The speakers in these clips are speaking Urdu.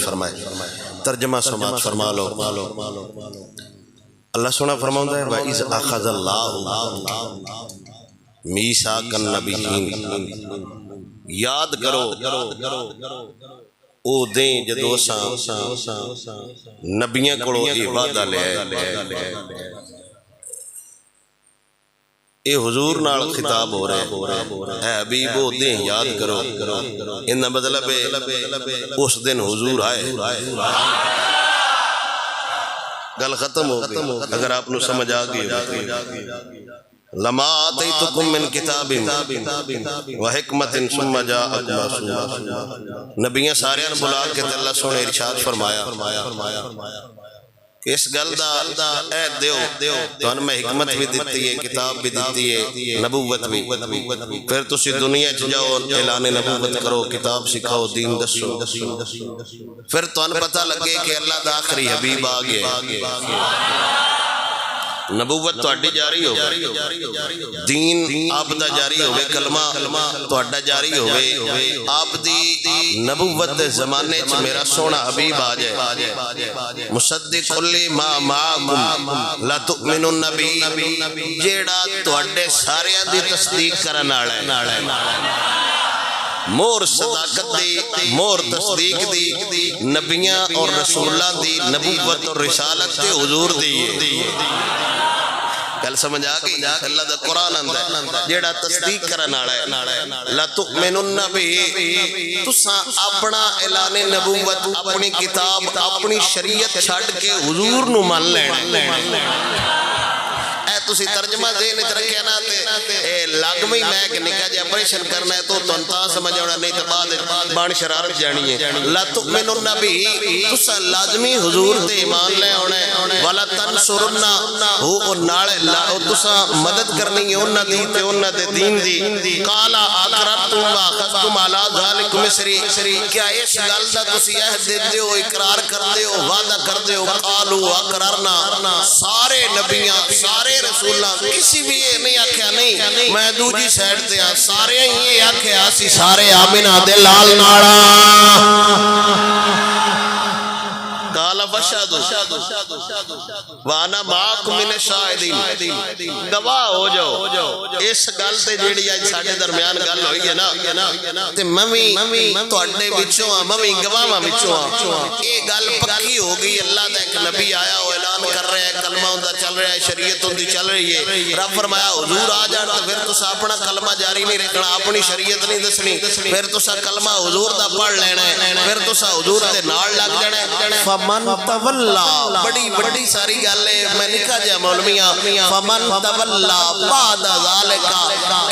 فرمائے ترجمہ سماعت فرما لو اللہ سونا فرماؤں ہے وَإِذْ أَخَذَ اللَّهُ مِيثَاقَ النَّبِيِّينَ یاد کرو او دیں جدو نبیاں کڑو ای وعدہ لے اے حضور نال خطاب ہو رہے اے حبیب او دیں یاد کرو ان مطلب اس دن حضور آئے گل ختم ہو گئی اگر آپ نے سمجھ آگئی لما آتیتکم من کتاب وحکمت ثم جاءکم رسول نبیاں ساریاں بلا کے اللہ سونے ارشاد فرمایا کہ اس گل دا اے دیو تو ان میں حکمت بھی دیتی ہے کتاب بھی دیتی ہے نبوت بھی پھر تسی دنیا جاؤ اعلان نبوت کرو کتاب سکھاؤ دین دسو پھر تو ان پتہ لگے کہ اللہ دا آخری حبیب آگئے نبوت تو اڈی جاری ہو دین آپ دا جاری ہوئے کلمہ تو اڈا جاری ہوئے آپ دی نبوت دے زمانے چ میرا سونا حبیب آ جائے مصدق کلی ما معاکم لا تؤمنون نبی جیڑا تو اڈے ساریاں دی تصدیق کرن والا ہے مور صداقت دی مور تصدیق دی نبیاں اور رسولاں دی نبوت اور رسالت تے حضور دی گل سمجھ آگئی اللہ دا قرآن اندر جیڑا تصدیق کرن والا ہے لا تؤمنون بی تساں اپنا اعلان نبوت اپنی کتاب اپنی شریعت چھڑ کے حضور نو مان لینا اے تسی ترجمہ دین وچ رکھیا نا تے اے لاگمی میں کہ نکا جی آپریشن کرنا ہے تو تا سمجھ آنا نہیں تے بعد بان شرارت جانی ہے لا تؤمنون بی تساں لازمی حضور تے ایمان لے ہونا ہے ولا تنصرن ہو نال تساں مدد کرنی ہے انہاں دی تے انہاں دے دین دی قال اقررتم واخذتم على ذلك مصری کیا اس گل دا تسی عہد دیندے ہو اقرار کردے ہو وعدہ کردے ہو قالوا اقررنا سارے نبیاں سارے رسولاں کسی بھی یہ نہیں آکھیا نہیں میں دوجی سائڈ تے سارے ہی یہ آکھیا سی سارے آمینہ دے لال ناڑا قال فشهدوا وانا معكم من الشاهدين گواہ ہو جاؤ اس گل تے جیڑی اج ساڈے درمیان گل ہوئی ہے نا تے میں تواڈے وچوں ہاں میں گواہاں وچوں ہاں اے گل پکی ہو گئی اللہ دا ایک نبی آیا او اعلان کر رہا ہے کلمہ ہوندا چل رہا ہے شریعت ہوندی چل رہی ہے رب فرمایا حضور آ جان تے پھر تساں اپنا کلمہ جاری نہیں رکھنا اپنی شریعت نہیں دسنی پھر تساں کلمہ حضور دا پڑھ لینا ہے پھر تساں حضور دے نال لگ جانا ہے فمن تولا بڑی ساری گل ہے میں لکھا جا مولویاں فمن تولا بعد ذالک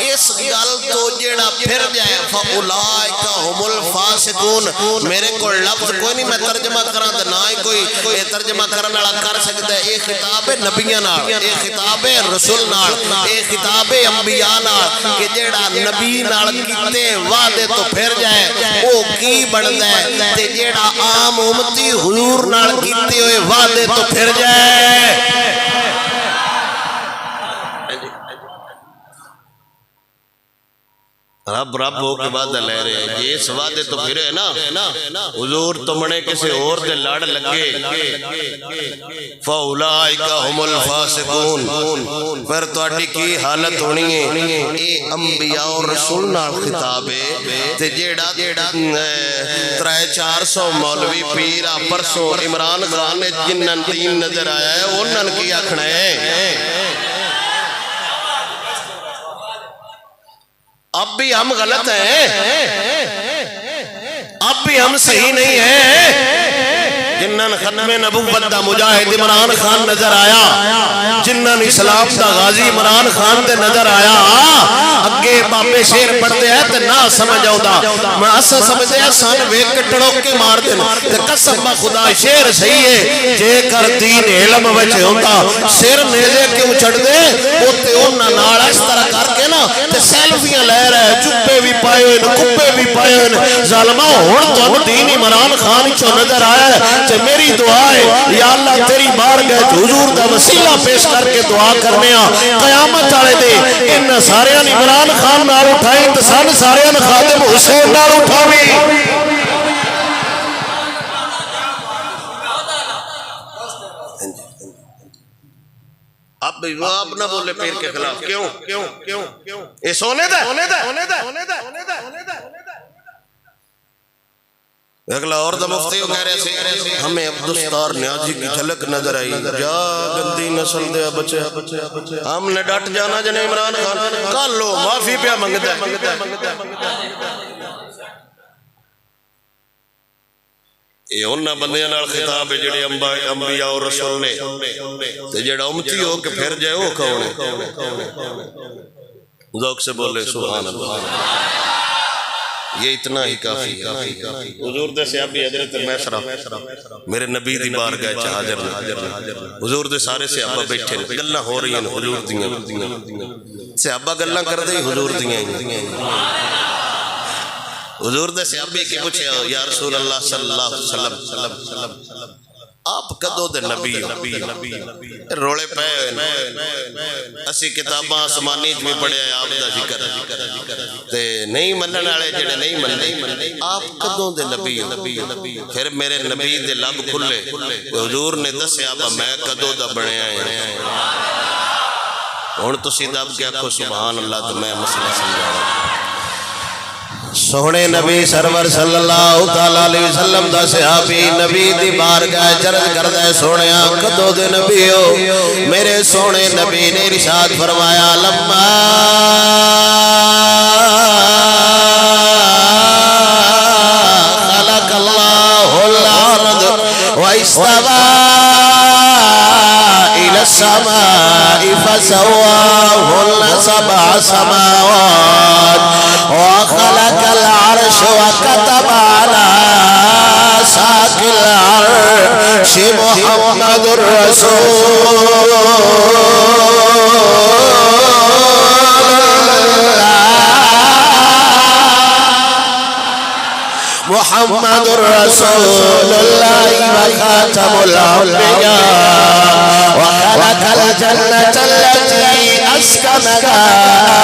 اس گل تو جیڑا پھر جائے فاولئک هم الفاسقون میرے کو لفظ کوئی نہیں میں ترجمہ کراں تے نہ ہی کوئی ترجمہ کرن والا کر سکتا ہے اے خطاب ہے نبیاں نال اے خطاب ہے رسول نال اے خطاب ہے انبیاء نال کہ جیڑا نبی نال کیتے وعدے تو پھر جائے او کی بندا ہے تے جیڑا عام امتی حضور نال کیتے ہوئے وعدے تو پھر جائے رب ہو کے وعدہ لے رہے ہیں یہ اس وعدے تو پھر ہے نا حضور تمنے کسی اور دے لڑ لگے فاولائک هم الفاسقون پھر تواڈی کی حالت ہونی ہے اے انبیاء اور رسول نال خطاب ہے تے جیڑا 300-400 مولوی پیر پرسوں عمران خان نے جنن دین نظر آیا ہے انہاں کی آکھنا ہے اب بھی ہم غلط ہیں اب بھی ہم صحیح نہیں ہیں جنن ختم نبوت دا مجاہد عمران خان نظر آیا جنن اسلام دا غازی عمران خان دے نظر آیا اگے بابے شیر پڑھتے ہیں تے نہ سمجھ آؤں میں اسا سمجھے ہیں سان ویک کٹڑوں کے مار دیں تے قسم خدا شیر صحیح ہے جے کر دین علم وچے ہوتا سر نیزے کیوں چڑھ دے وہ تے انہا ناڑا اس طرح کر کے نا تے سیلفیاں لے رہے چپے بھی پائے ہوئے کپے بھی پائے ہوئے ظالمہ ہون تو ہم دین عمران خان چو نظر آیا ہے تے میری دعا ہے یا اللہ تیری بار گئے حضور دا وسیلہ پیش کر کے دعا کرنے قیامت آلے دے ان سارے عمران خان نال اٹھائیں تو سارے خادم حسین نال اٹھاویں آپ نہ بولے پیر کے خلاف. کیوں یہ سونے دا اگلا اور دا مفتی ہو کہہ رہے سے ہمیں عبدالستار نیازی کی جھلک نظر آئی. جا گندی نسل دے بچے ہم نے ڈٹ جانا جنہیں عمران خان کل لو معافی پہ منگتا ہے. یہ انہاں بندیاں نال خطاب ہے جڑے انبیاء اور رسول نے تے جڑا امتی ہو کہ پھر جائے وہ کون ہے. ذوق سے بولے سبحان اللہ. یہ اتنا ہی کافی ہے. حضور دے صحابی حضرت میسرہ میرے نبی دی بارگاہ چ حاضر نے. حضور دے سارے صحابہ بیٹھے نے گلاں ہو رہی ہیں حضور دیاں. صحابہ گلاں کردے حضور دیاں. حضور دے صحابی کی پوچھے یا رسول اللہ صلی اللہ علیہ وسلم آپ کدو دے نبی ہو. روڑے پے اسی کتاباں آسمانی بھی پڑھے آپ دا ذکر تے نہیں منن والے جڑے نہیں مننے آپ کدوں دے نبی ہو. پھر میرے نبی دے لب کھلے حضور نے دسیا میں کدوں دا بنیا ہے. ہن تسی دب کے آکھو سبحان اللہ تو میں مسئلہ سمجھا. سونے نبی سرور صلی اللہ تعالیٰ علیہ وسلم دا صحابی نبی دی بارگاہ چرد کردہ سونیا کدو دے نبی ہو. میرے سونے نبی نے ارشاد فرمایا لما خلق اللہ الارض واستوى إلى السماء فسواهن سبع سماوات وخلق العرش وكتب على ساق العرش محمد رسول محمد رسول الله وخاتم الأنبياء وخلق الجنة التي أسكنها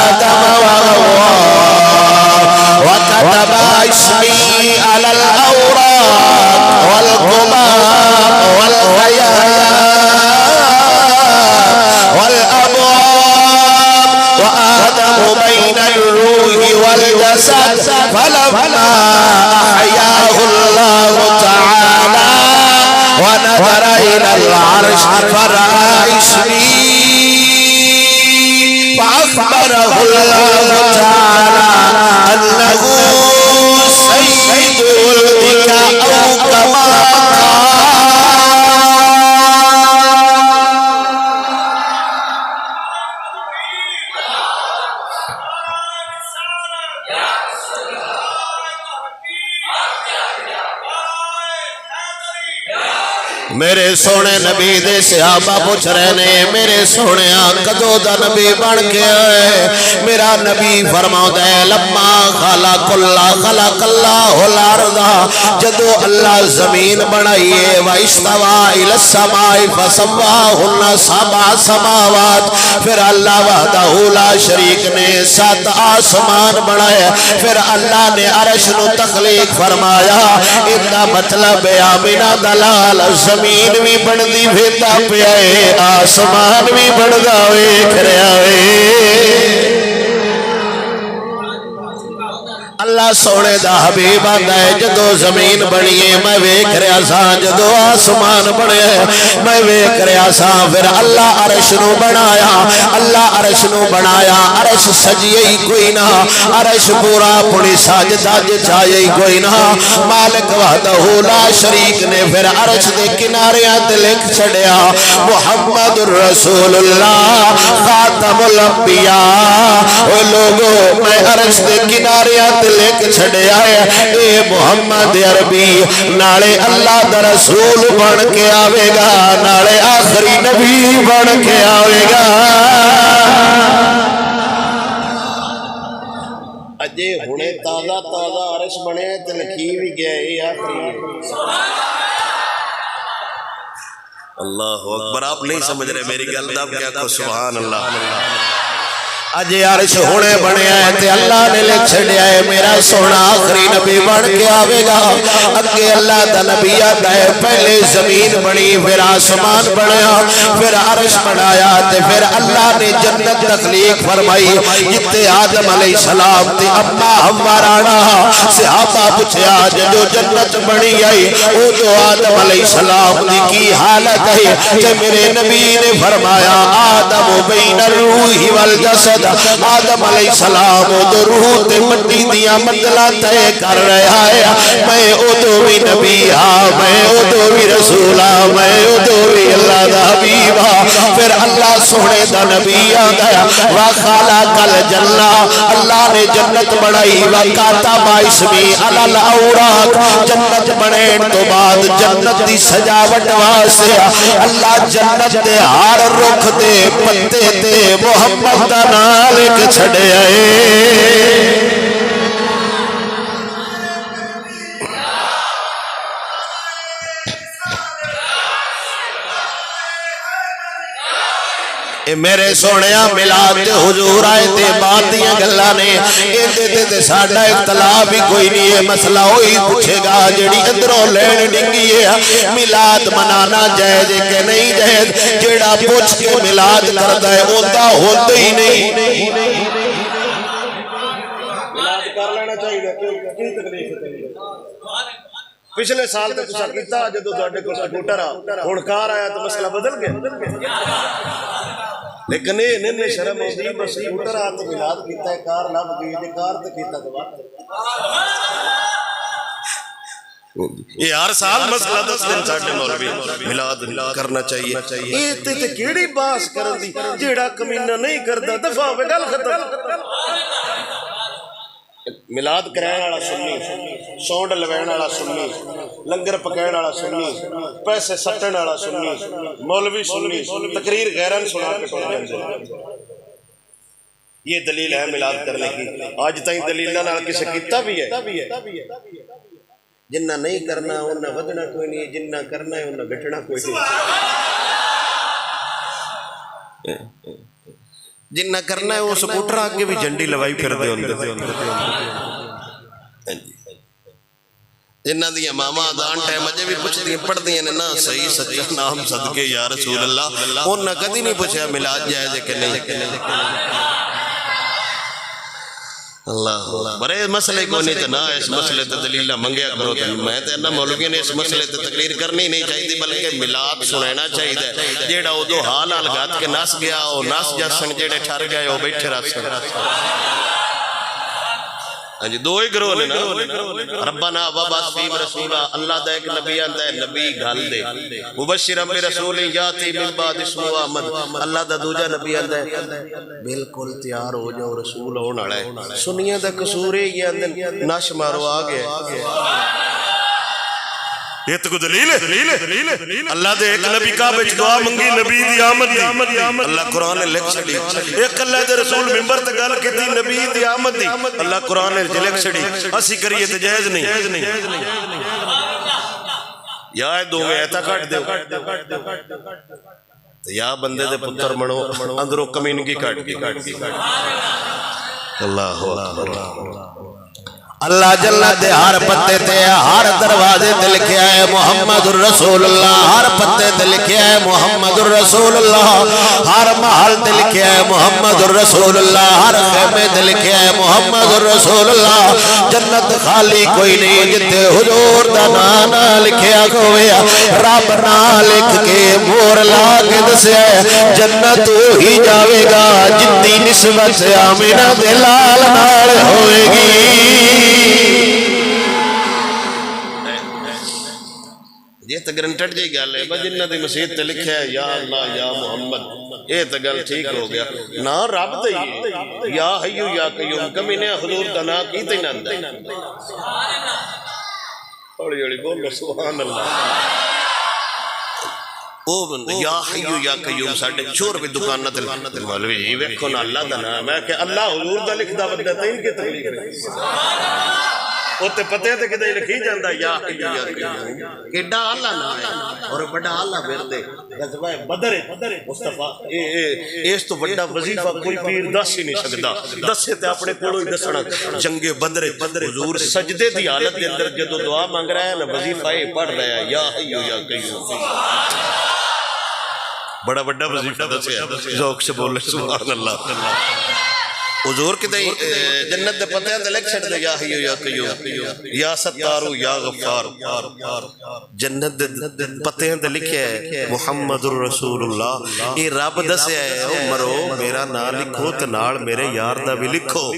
آدم وحواء وكتب اسمي على الأوراق والقمام والحياة والأبواب وآدم بين الروح والجسد فلما أحياه الله تعالى ونظر إلى العرش فرأى اسمي فأخبره الله تعالى أنه سيد ولدك أو كما قال. میرے سونے نبی دے صحابہ پوچھ رہے نے میرے سونے کدو دا نبی بن کے آئے. میرا نبی فرماتا ہے لما خلق اللہ الارض جدو اللہ زمین بنائیے واستوى الى السماء فسواهن سبع سماوات. پھر اللہ وحدہ لا شریک نے 7 آسمان بنائے. پھر اللہ نے عرش نو تخلیق فرمایا. ان دا مطلب ہے آمینہ دلال زمین بھی بڑھدی بھیتا پیائے آسمان بھی بڑھدا ویکھ رہا وے. اللہ سونے دا حبیب آندا ہے جدو زمین بنیے میں ویکھ رہا سا جدو آسمان بنے میں ویکھ رہا سا. پھر اللہ عرش نو بنایا. اللہ عرش نو بنایا عرش سجیے ہی کوئی نہ عرش پورا پڑی ساجدہ جچائے ہی کوئی نہ. مالک وحدہ لا شریک نے پھر عرش دے کناریاں تے لکھ چھڑیا محمد رسول اللہ خاتم الانبیاء. او لوگو میں عرش دے کناریاں تے لکھ چھڑے آئے اے محمد عربی نالے اللہ دا رسول بن کے آوے گا نالے آخری نبی بن کے آوے گا. اجے ہونے تازہ عرش بنے تے لکھی بھی گیا اے آخری. اللہ اکبر. آپ نہیں سمجھ رہے میری گل دب کیا کو سبحان اللہ. اج عرش ہونے بنیا ہے تے اللہ نے لکھ چھڑیا ہے میرا سونا آخری نبی بن کے آوے گا اگے اللہ دا نبی آتا ہے پہلے زمین بنی پھر آسمان بنیا پھر عرش بنایا تے پھر اللہ نے جنت تخلیق فرمائی جتے آدم علیہ السلام تے اما حوا رانا صحابہ پوچھیا جو جنت بنی آئی او تو آدم علیہ السلام دی کی حالت ہے کہ میرے نبی نے فرمایا آدم بین الروح والجسد آدم علیہ السلام او روح تے مٹی دیا منزلہ طے کر رہا ہے میں او تو بھی نبی ہاں میں او تو بھی رسول ہاں میں او تو بھی اللہ دا حبیب ہاں پھر اللہ سونے دا نبی آتا ہے وَخَلَقَ الْجَنَّةَ اللہ نے جنت بڑھائی وَكَتَبَ اسْمِي عَلَى الْأَوْرَاقِ جنت بنے تو بعد جنت دی سجاوٹ واسطے اللہ جنت دے ہر رخ دے پتے تے محمد دا نام لکھ چھڑے آئے میرے سونیا ملاد تے حضور آئے تے بات دیا گلہ نے اندے تے ساڑھا اختلاف بھی کوئی نہیں ہے مسئلہ ہوئی پوچھے گا جڑی اندروں لین ڈنگی ہے ملاد منانا جائز کہ نہیں جائز جڑا پوچھ کے ملاد کردہ ہے ہوتا ہوتا ہی نہیں ملاد کر لینا چاہیے کیوں تکلیف ہے پچھلے سال تے تسا کیتا جدو تواڈے کول سکوٹر ہن کار آیا تو مسئلہ بدل گیا لیکن یہ نہیں شرم ہوتی بس سکوٹر آ تو ملاد کیتا ہے کار لب گئی تے کار تے کیتا تو یہ ہر سال مسئلہ 10 دن ساڈے مولوی ملاد کرنا چاہیے اے تے کیڑی باس کرن دی جیڑا کمینہ نہیں کردا دفع ہوے گل ختم ملاد کرائن والا سنی سونڈ لوین والا سنی لنگر پکائن والا سنی پیسے سٹن والا سنی مولوی سنی تقریر غیرن سنا کے پڑھ دیں یہ دلیل ہے ملاد کرنے کی آج تائیں دلیلہ نال کسے کیتا بھی ہے جنہ نہیں کرنا انہ ودنا کوئی نہیں جنہ کرنا ہے انہ گھٹنا کوئی نہیں جنہ کرنا ہے وہ سکوٹر آگے بھی جنڈی لوائی پھر دے جنہ دیا ماما دان ٹائم اجے بھی پوچھ دیا پڑھ دیا نا صحیح سچا نام صدقے یا رسول اللہ انہ کدی نہیں پوچھا ملاد جائے کہ نہیں اللہ بڑے مسئلے کو نہیں تنا اس مسئلے تے دلیلہ منگیا کرو تو میں تے انہ مولوی نے اس مسئلے تے تقریر کرنی نہیں چاہیے بلکہ ملاد سنینا چاہیے جیڑا او دو حال آلگات کے ناس گیا او ناس جا سنگ جیڑے ٹھار گئے او بیٹھے رات سنگ دو ہی گروہ نے نا ربنا وبعث فیہم رسولا اللہ دا ایک نبی آندا ہے نبی گھال دے مبشرا برسول یاتی من بعد اسمہ احمد اللہ دا دوجا نبی آندا ہے بالکل تیار ہو جاؤ رسول ہونے والا ہے سنیاں دا قصور ہے یہ اندر نش مارو آگے یہ تو دلیل ہے اللہ دے ایک نبی کا بچ دعا منگی نبی دی آمد دی اللہ قرآن نے لکھ چھڑی ایک اللہ دے رسول ممبر تے گل کیتی نبی دی آمد دی اللہ قرآن نے لکھ چھڑی اسی کریے تے جائز نہیں یا دو میں ایتا کٹ دے یا بندے دے پتر منو اندروں کمینگی کٹ کی اللہ اکبر اللہ جلت دے ہر پتے تے ہر دروازے تے لکھیا ہے محمد الرسول اللہ ہر پتے تے لکھیا ہے محمد الرسول اللہ ہر محل تے لکھیا ہے محمد الرسول اللہ ہر خیمے تے لکھیا ہے محمد الرسول اللہ جنت خالی کوئی نہیں جتے حضور دا نام لکھیا ہوئے رب نام لکھ کے مور لا کے دسیا ہے جنت ہی جاوے گا جتنی نسبت سے آمینہ دے لال نال ہوئے گی یہ تو گرنٹڈ جی گل ہے جنہ دی مسیح تے لکھا ہے یا اللہ یا محمد یہ تو گل ٹھیک ہو گیا نا رب دے یا حیو یا قیوم کمی نے حضور دا نا کی تے نہ دے اوڑی اوڑی بولو سبحان اللہ یا حیو یا قیوم ساڑھے چور بھی دکانہ تے مولوی جی ویکھو نا اللہ دا نام ہے کہ اللہ حضور دا لکھ دا بدہ تین کی تکلیف ہے اتنے پتے تے کدے لکھی جاندہ یا ایڈا آلہ نہ ہے اور بڑا آلہ بردے غزوہ بدر مصطفیٰ اس تو بڑا وظیفہ کوئی پیر دس ہی نہیں سکتا دسے تے اپنے کولو ہی دسنا جنگ بدر حضور سجدے دی حالت کے اندر جدو دعا مانگ رہا ہے نا وظیفہ یہ پڑھ رہا ہے یا حیو یا قیوم بڑا بڑا وظیفہ دسے ذوق سے بولے سبحان اللہ حضور کتے جنت دے پتے ہیں لکھ چھڑ دے یا حیو یا قیوم یا ستارو یا غفار جنت دے پتے ہیں لکھے ہے محمد الرسول اللہ یہ رب دسے ہے مرو میرا نا لکھو تنال میرے یار دا بھی لکھو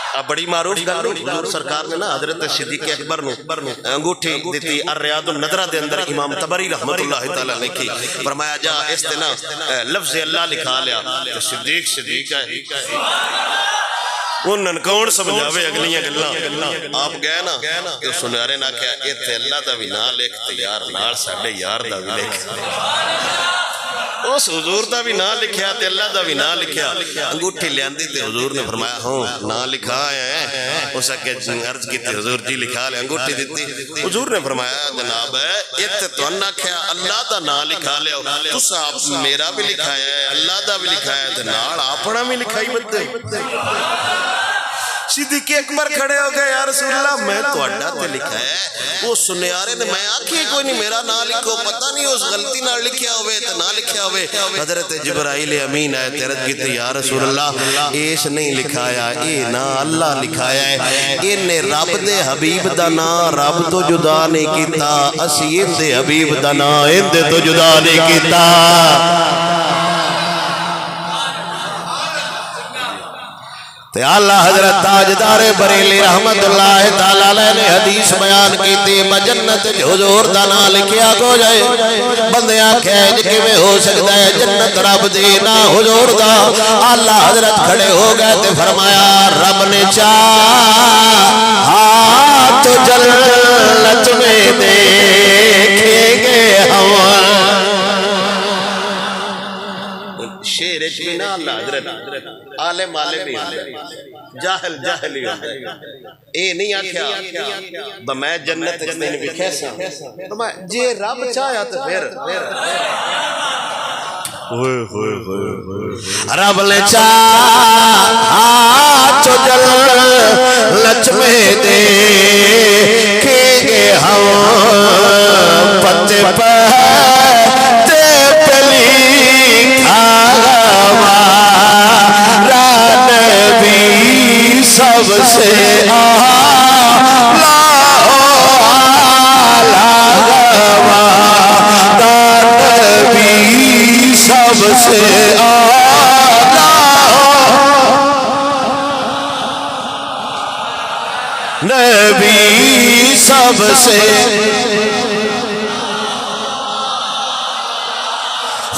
اب بڑی معروف گل حضور سرکار نے نا حضرت صدیق اکبر نو انگوٹھی دیتی الریاض النظرہ دے اندر امام طبری رحمت اللہ تعالیٰ نے کی فرمایا جا اس دے نا لفظ اللہ لکھا لیا تو صدیق ہے انہوں کون سمجھاوے اگلیاں گلہ آپ گئے نا کہ سنیارے نہ کیا ایتھے اللہ دا بھی نہ لکھتے یار نال ساڑھے یار دا بھی لکھتے اس حضور دا بھی نہ لکھیا تے اللہ دا بھی نہ لکھیا انگوٹھی لیاندی تے حضور نے فرمایا ہوں نہ لکھا ہے اس کے عرض کی تے حضور جی لکھا لے انگوٹھی دیتی حضور نے فرمایا جناب ہے اتھے تو انہ کیا اللہ دا نہ لکھا لے تُس آپ میرا بھی لکھا ہے اللہ دا بھی لکھا ہے تے نال آپنا بھی لکھائی بدے صدیق اکبر کھڑے ہو گئے یا رسول اللہ میں تو اڈا تے لکھا ہے وہ سنیارے نے میں آکھی کوئی نہیں میرا نہ لکھو پتہ نہیں اس غلطی نہ لکھیا ہوئے تے نہ لکھیا ہوئے حضرت جبرائیل امین آئے تیرت کی تے یا رسول اللہ ایش نہیں لکھایا اے نا اللہ لکھایا ہے انہیں رب دے حبیب دا نا رب تو جدا نہیں کیتا اسی ان دے حبیب دا نا ان دے تو جدا نہیں کیتا تے اللہ حضرت تاجدار بریلی رحمت اللہ تعالیٰ نے حدیث بیان کی تھی بجنت حضور دا نا لکھیا کو جائے بندیاں کھینج کے میں ہو سکتا ہے جنت رب دینا حضور دا اللہ حضرت کھڑے ہو گئے تے فرمایا رب نے چاہا تو جنت میں دیکھیں گے ہم شیر اچھینا اللہ حضرت عالم عالم ہی جاہل جاہل ہی اے نہیں آکھیا میں جنت اچھنے بھی کیسا جے رب چاہیا تو پھر رب نے چاہا تو جنت میں دیکھیں گے ہم پتے پتے پلی سب سے نبی سب سے نبی سب سے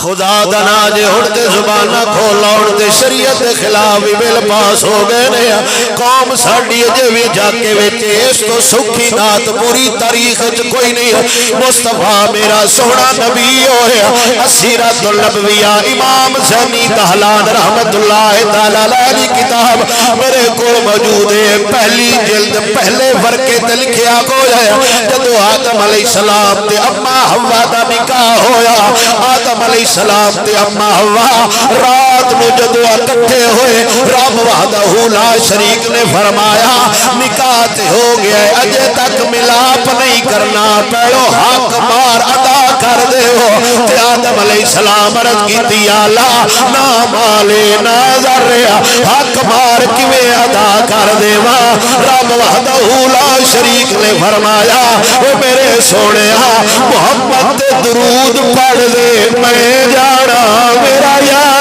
خدا دنا جے ہڑتے زبانہ کھولا ہڑتے شریعت خلاف بھی بل پاس ہو گئے نیا قوم ساڑی جے بھی جاکے ویچے اس تو سکھی دات پوری تاریخ کوئی نہیں ہے مصطفیٰ میرا سونا نبی ہویا اسیرت النبویہ امام زینی تہلان رحمت اللہ تعالیٰ علیہ کتاب میرے کو موجود ہے پہلی جلد پہلے ورکے تلکھیا کو جایا جدو آدم علیہ السلام تے اما حوا دا نکاح ہویا آدم علیہ السلام تے اما ہوا رات میں جدو اکٹھے ہوئے رب وحدہ لا شریک نے فرمایا نکاح تے ہو گیا ہے اجے تک ملاپ نہیں کرنا پہلو حق مار ادا کر دے ہو تے آدم علیہ السلام عرض کی تیالا نا مالے نا ذریا حق مار کیویں ادا کر دے رب وحدہ لا شریک نے فرمایا وہ میرے سونے محمد تے درود پڑھ دے میں جانا میرا یار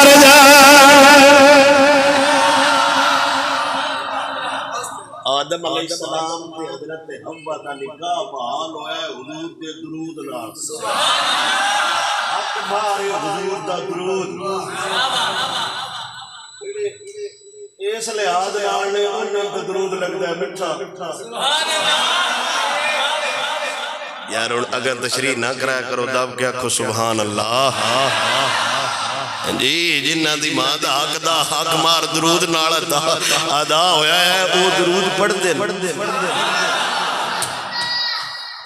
آدم علیہ السلام تے حضرت حوا دا نکاح بحال ہویا ہے حضور دے درود نال حق مارے حضور دا درود اس لحاظ نال نے انہاں تے درود لگدا ہے میٹھا یار اگر تشریح نہ کرایا کرو دب کیا کو سبحان اللہ جی جنہ دی ماں دا حق دا حق مار درود نال ادا ہویا ہے وہ درود پڑھ دے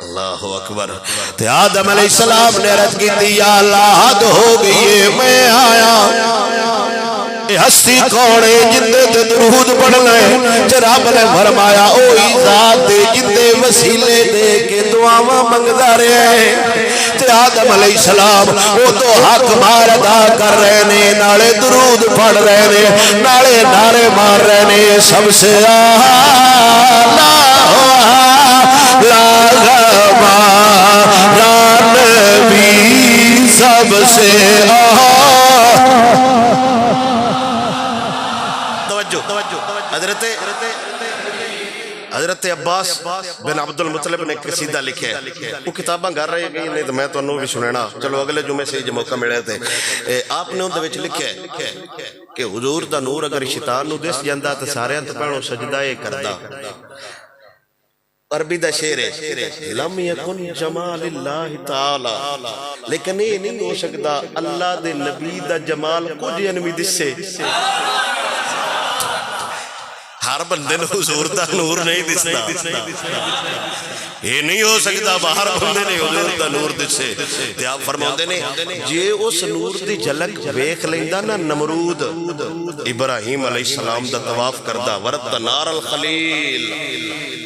اللہ اکبر. تے آدم علیہ السلام نے عرض کی تھی یا اللہ حد ہو گئی ہے میں آیا اے ہستی کونے جندے تے درود پڑھ لے رب نے فرمایا اوہی ذات دے جندے وسیلے دے کے دعاواں منگدا رہے. تے آدم علیہ السلام وہ تو حق مار ادا کر رہے نے نالے درود پڑھ رہے نے نالے نعرے مار رہے نے سب سے نبی سب سے حضرت عباس بن عبد المطلب نے قصیدہ لکھے وہ کتاباں کر رہے ہیں نہیں تو میں تو انہوں بھی سنینا چلو اگلے جمعے سے جو موقع ملے تھے آپ نے ان دے وچ لکھے کہ حضور دا نور اگر شیطان نو دس جاندہ تو سارے انت پہنوں سجدہ کردہ. عربی دا شعر ہے لم یکن جمال اللہ تعالی لیکن یہ نہیں ہو سکتا اللہ دے نبی دا جمال کچھ انوی دس سے ہر بندے نے حضور دا نور نہیں دستا یہ نہیں ہو سکتا باہر بندے نے حضور دا نور دسے. تے آپ فرماؤندے نے جے اس نور دی جھلک ویکھ لیندا نا نمرود ابراہیم علیہ السلام دا طواف کردا ورد نار الخلیل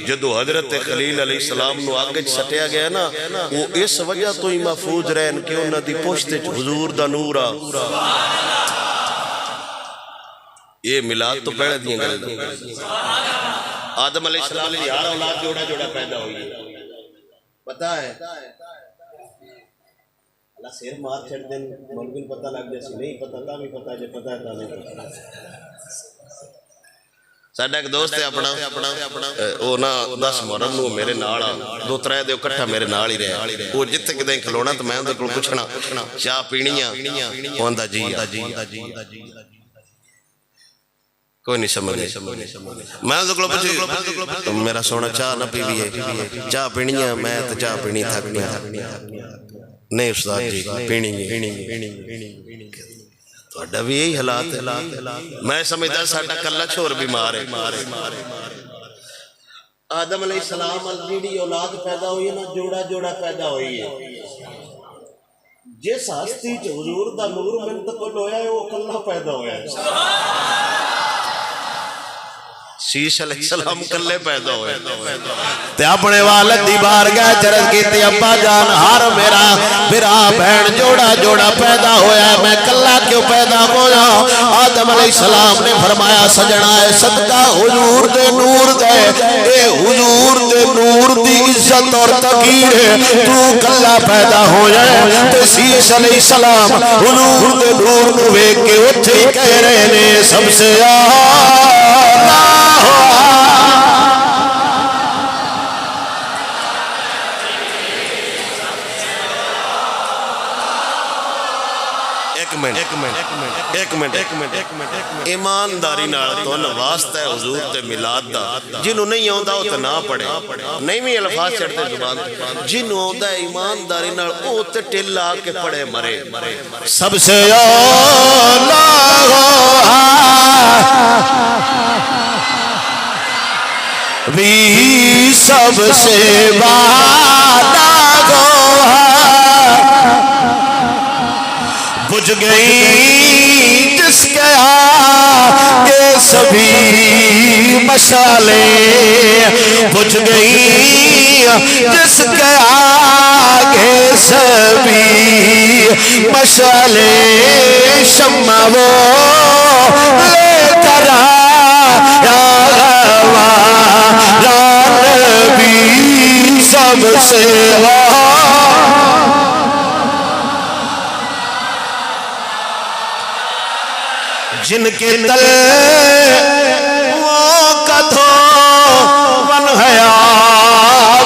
جدو حضرت خلیل علیہ السلام نو آگے سٹیا گیا نا وہ اس وجہ تو ہی محفوظ رہن کہ انہاں دی پشت حضور دا نور آ. یہ میلاد تو پہلے دیئے گئے آدم علیہ السلام نے یار اولاد جوڑا جوڑا پیدا ہوئی پتا ہے اللہ سیر مار چھڑ دیں مولوی پتہ لگ جیسے نہیں پتہ تھا بھی پتہ جو پتہ تھا نہیں پتہ ساڈا ایک دوست ہے اپنا وہ نا 10 محرم نو میرے نال دو ترے دے اکٹھا میرے نال ہی رہے وہ جتنے کدیں کھلونا تو میں اندر کول پوچھنا چاہ پینیاں ہوندا جی کوئی نہیں سمجھ میں اندر کول پوچھی میرا سونا چاہ نہ پی بھی ہے چاہ پینیاں میں تو چاہ پینی تھک پیا نہیں استاد جی پینی توڑا بھی یہی حالات ہے میں سمجھتا ساڑھا کلہ چھوڑ بھی مارے آدم علیہ السلام جیڑی اولاد پیدا ہوئی ہے نا جوڑا جوڑا پیدا ہوئی ہے جس ہستی جو حضور دا نور منتقل ہویا ہے وہ کلہ پیدا ہویا ہے شیش علیہ السلام کلے پیدا ہوئے تے اپنے والد دی بارگاہ چرد کی تے ابا جان ہر میرا بہن جوڑا جوڑا پیدا ہویا ہے میں کلہ کیوں پیدا ہویا. آدم علیہ السلام نے فرمایا سجنا ہے صدقہ حضور دے نور دے اے حضور دے نور دی عزت اور تقیر ہے تو کلہ پیدا ہویا ہے. تے شیش علیہ السلام حضور دے نور نو ویکھ کے اٹھے ہی کہہ رہے نے سب سے ایک منٹ ایمانداری نال تو واسطہ ہے حضور دے میلاد دا جنہوں نہیں آندا وہ تو نہ پڑھے نہیں بھی الفاظ چڑھتے زبان جنہوں آندا ہے ایمانداری نال او تے ٹل آ کے پڑھے مرے سب سے بھی سب سے وعدہ گو بجھ گئی جس کے آگے سبھی مشالیں بجھ گئی جس کے آگے سبھی مشالیں شمع وہ لے کر آیا نبی سب سے جن کے تل وہ کدھو ون حیا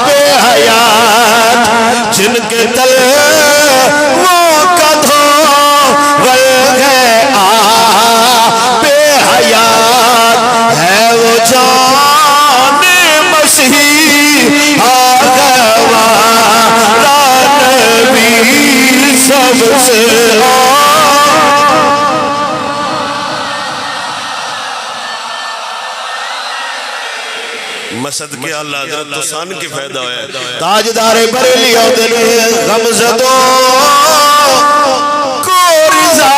بے حیات جن کے تل وہ کدھو ون گیا بے حیات ہے وہ جان مسیح آگوارا نبی سب سے صدقے اللہ حضرت تو سان کی فائدہ ہویا ہے تاجدار بریلی آتے نے غمزدوں کو رضا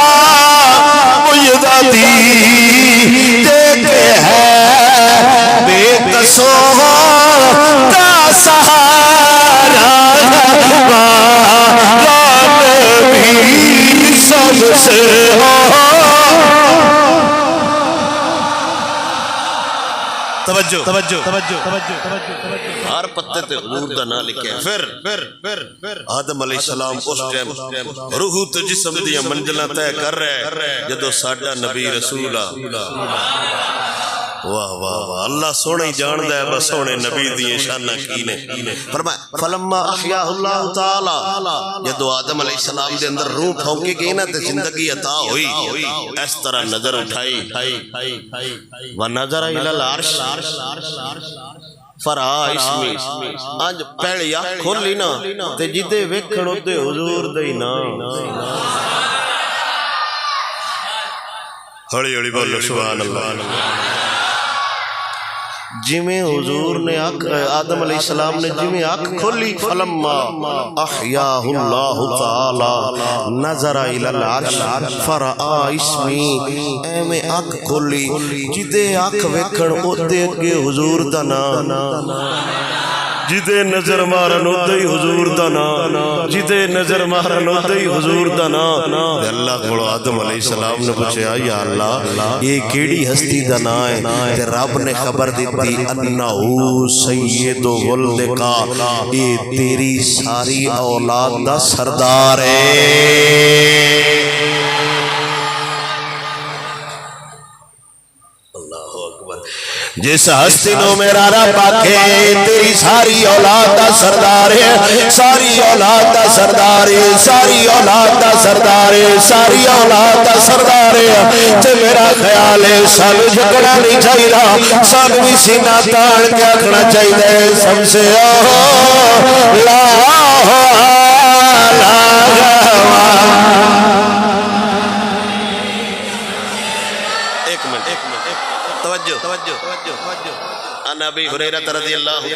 مجدہ دی دیکھے ہے بے قصوں کا سہارا نبی سب سے توجہ ہر پتے تے حضور دا نام لکھے پھر آدم علیہ السلام اس ٹائم روح تے جسم دی منزلاں طے کر رہے جدو ساڈا نبی رسول واہ واہ واہ اللہ سونے جاندا ہے بس سونے نبی دی شانہ کی نے فرمایا فلما احیاہ اللہ تعالی جدو آدم علیہ السلام دے اندر روح پھونکی گئی نا تے زندگی عطا ہوئی اس طرح نظر اٹھائی ونظر الی العرش فرا اسمی آج پہلی آنکھ کھولی نا تے جدے ویکھن اودے حضور دے نام ہڑی ہڑی بولو سبحان اللہ جمیں حضور نے آدم علیہ السلام نے جمیں آنکھ کھولی فلما احیاہ اللہ تعالی نظر الی العرش فرآ اسمی اے میں آنکھ کھولی جدے آنکھ ویکھن اودے اگے حضور دا نام جدے نظر مارن اودے حضور دا نام جدے نظر مارن اودے حضور دا نام اللہ کو آدم علیہ السلام نے پوچھا یا اللہ یہ کیڑی ہستی دا نام ہے تے رب نے خبر دیتی انہو سید ولد کا یہ تیری ساری اولاد دا سردار ہے جس ہستی نو میرا رب آکھے تیری ساری اولاد دا سردار ہے ساری اولاد دا سردار ہے ساری اولاد دا سردار ہے ساری اولاد دا سردار ہے تے میرا خیال ہے سب جھگڑا نہیں چاہیے سب بھی سینہ تاڑ کے آکھنا چاہیے سب سے لا عن ابي هريره رضي الله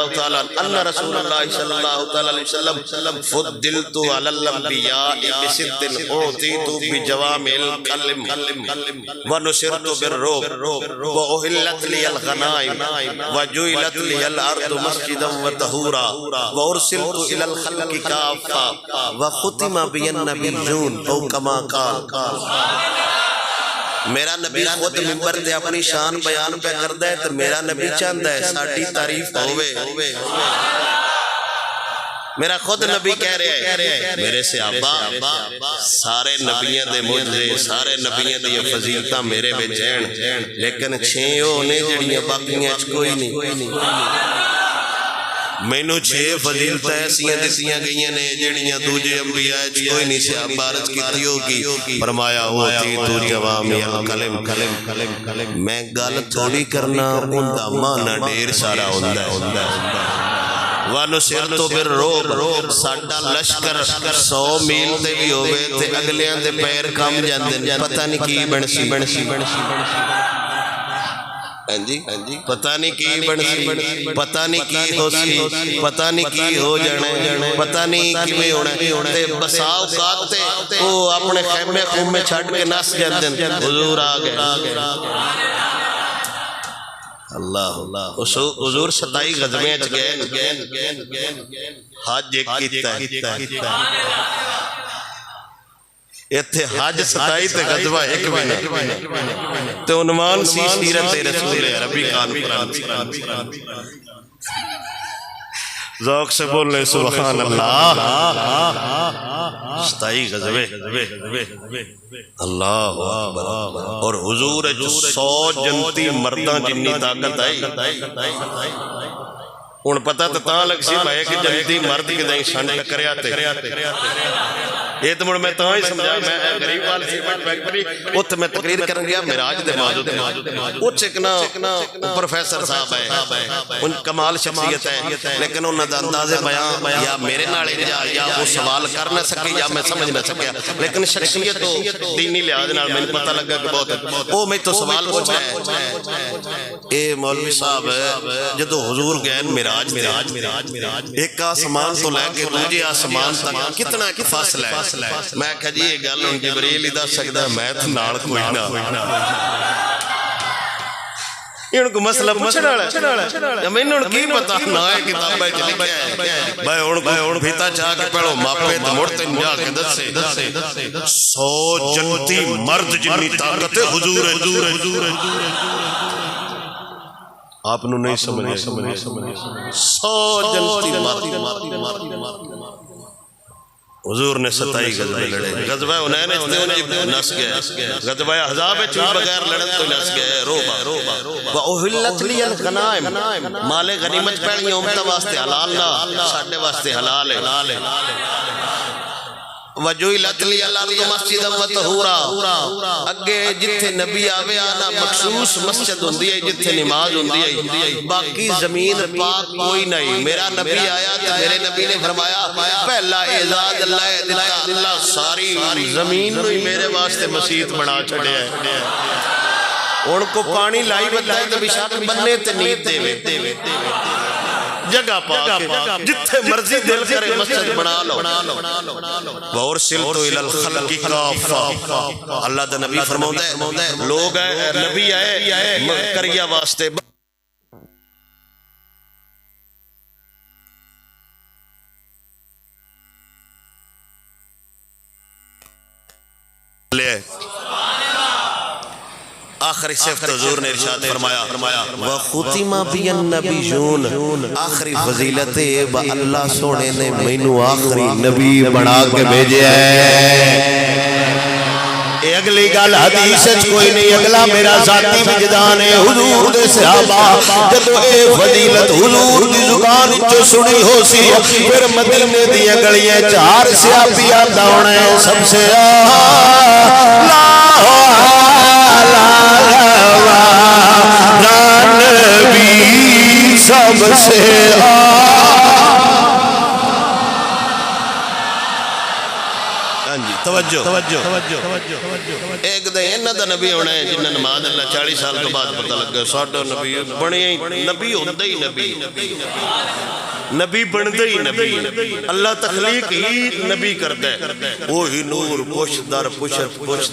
تعالى ان رسول الله صلى الله عليه وسلم فضلت على الانبياء بست اعطيت بجوامع الكلم ونصرت بالروح واحلت لي الغنائم وجعلت لي الارض مسجدا وطهورا وارسلت الى الخلق كافه وختم بي النبيون او كما قال میرا نبی خود منبر تے اپنی شان بیان پہ کردا ہے تو میرا نبی چاہندا ہے ساڈی تعریف ہوے میرا خود نبی کہہ رہے ہیں میرے صحابہ سارے نبیوں دے معجزے سارے نبیوں دی فضیلتاں میرے وچ ہیں لیکن 6 او نے جڑیاں باقیاں وچ کوئی نہیں مینو 6 فضیلتاں ایسیاں دسیاں گئیاں نے جڑیاں دوجے انبیاء وچ کوئی نہیں صحابہ عرض کیتی ہوگی فرمایا ہوتی تو جوامع الکلم میں گل تھوڑی کرنا اوندا معنی ڈھیر سارا ہوندا ہے وَنُصِرْتُ بِالرُّعْبِ ساڈا لشکر 100 میل تے بھی ہوئے تے اگلیاں دے پیر کم جاندے پتہ نہیں کی بنسی پتہ نہیں کی بنسی پتہ نہیں کی ہو سی پتہ نہیں کی ہو جانے پتہ نہیں کیویں ہونا تے بسا اوقات تے او اپنے خیمے خیمے چھڈ کے نس جاندے حضور آ گئے اللہ حضور 27 غزویں وچ گئے حج ایک کیتا ہے ایتھے حج 27 تے غزوہ ایک بھی نہیں تے عنوان سی سیرت رسول عربی کانفرنس ذوق سے بولنے سبحان اللہ 27 غزوے اللہ اکبر اور حضور 100 جنتی مرداں جنی طاقت آئی ان پتہ تا لگ سی بھائی کہ جنتی مرد کے دائیں شان ٹکریا تے یہ تو میں تو ہی سمجھا میں غریب وال سیمنٹ فیکٹری اتنے میں تقریر کرن گیا معراج دے موضوع تے ایک نا پروفیسر صاحب ہے ان کمال شخصیت ہے لیکن انہاں دا انداز بیان یا میرے نال یا وہ سوال کر نہ سکے یا میں سمجھ نہ سکیا لیکن شخصیت تو دینی لحاظ نال میں پتہ لگا کہ بہت وہ میں تو سوال پوچھا ہے اے مولوی صاحب جدو حضور گئے معراج ایک آسمان تو لے کے دوجے آسمان تک کتنا کی فاصلہ ہے میں کہا جی یہ گل ہن جبریل ہی دس سکدا میں تے نال کوئی نہ ان کو مسئلہ پوچھنا ہے میں انہوں کی پتا نہ ہے کتاب ہے لکھا ہے بھائی ہن بھیتا چاہ کے پڑھو ماپے تے مڑتے جا کے دسے 100 جنتی مرد جنی طاقت حضور ہے آپ نو نہیں سمجھے 100 جنتی مرد حضور نے 27 غزوے لڑے غزوہ حنین میں نس گئے غزوہ احزاب چوی بغیر لڑن تو نس گئے روبا وَأُحِلَّتْ لِيَ الْغَنَائِمْ مال غنیمت پہلی امت واسطے حلال نہ ساڈے واسطے حلال ہے وَجُعِلَتْ لِيَ الْأَرْضُ مَسْجِدًا وَطَهُورًا اگے جتھے نبی آوے آنا مخصوص مسجد ہوندی ہے جتھے نماز ہوندی ہے باقی زمین پاک کوئی نہیں میرا نبی آیا تو میرے نبی نے فرمایا پہلا اعزاز اللہ ہے دیتا اللہ ساری زمین نو ہی میرے واسطے مسجد بنا چھڑے ہے ان کو پانی لائی بتائے تو بشاک بننے تے نیت دے جگہ پاک جتھے مرضی دل کرے مسجد بنا لو وَأُرْسِلْتُ إِلَى الْخَلْقِ كَافَّةً اللہ دا نبی فرماؤں ہے لوگ ہے نبی آئے کریہ واسطے لے آخری صفت حضور نے ارشاد فرمایا وَخُتِمَ بِيَ النَّبِيُّونَ آخری فضیلت با اللہ سونے نے مینو آخری نبی بنا کے بھیجے ہے اے اگلی گل حدیث کوئی نہیں اگلا میرا ذاتی وجدان ہے حضور دے صحابہ جدو اے فضیلت حضور دی زبان جو سنی ہو سی پھر مدینے دی گلیاں چار صحابیاں دوڑے سب سے نبی سب سے ایک دے انہ دا نبی ہونا ہے جنہ نماز اللہ 40 سال تو بعد پتہ لگ گیا ساڑھا نبی بڑی نبی ہوندہ ہی نبی بندہ ہی نبی اللہ تخلیق ہی نبی کرتا ہے وہی نور پوش در پوش